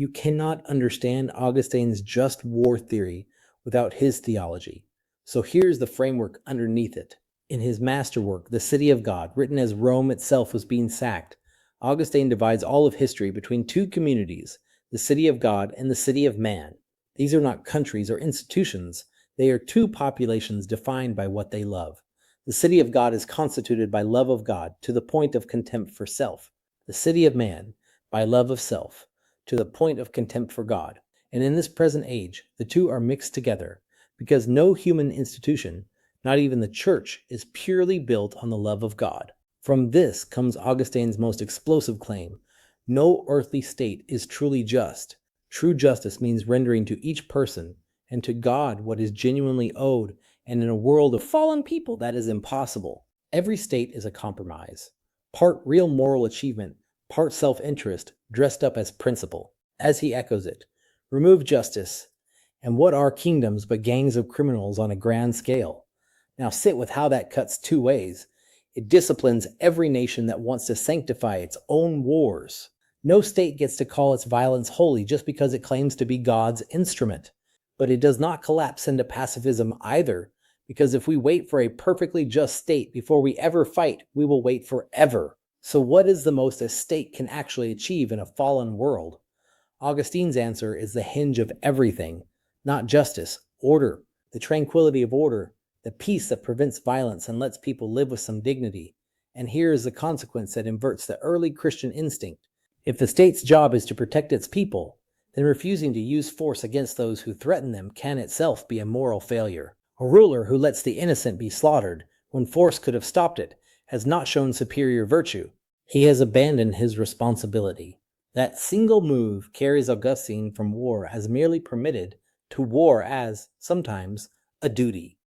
You cannot understand Augustine's just war theory without his theology. So here's the framework underneath it. In his masterwork, The City of God, written as Rome itself was being sacked, Augustine divides all of history between two communities, the city of God and the city of man. These are not countries or institutions, they are two populations defined by what they love. The city of God is constituted by love of God to the point of contempt for self. The city of man, by love of self, to the point of contempt for God. And in this present age, the two are mixed together, because no human institution, not even the church, is purely built on the love of God. From this comes Augustine's most explosive claim: no earthly state is truly just. True justice means rendering to each person and to God what is genuinely owed, and in a world of fallen people that is impossible. Every state is a compromise, part real moral achievement, part self-interest dressed up as principle. As he echoes it, remove justice, and what are kingdoms but gangs of criminals on a grand scale? Now sit with how that cuts two ways. It disciplines every nation that wants to sanctify its own wars. No state gets to call its violence holy just because it claims to be God's instrument. But it does not collapse into pacifism either, because if we wait for a perfectly just state before we ever fight, we will wait forever. So what is the most a state can actually achieve in a fallen world? Augustine's answer is the hinge of everything: not justice, order, the tranquility of order, the peace that prevents violence and lets people live with some dignity. And here is the consequence that inverts the early Christian instinct. If the state's job is to protect its people, then refusing to use force against those who threaten them can itself be a moral failure. A ruler who lets the innocent be slaughtered when force could have stopped it has not shown superior virtue. He has abandoned his responsibility. That single move carries Augustine from war as merely permitted to war as, sometimes, a duty.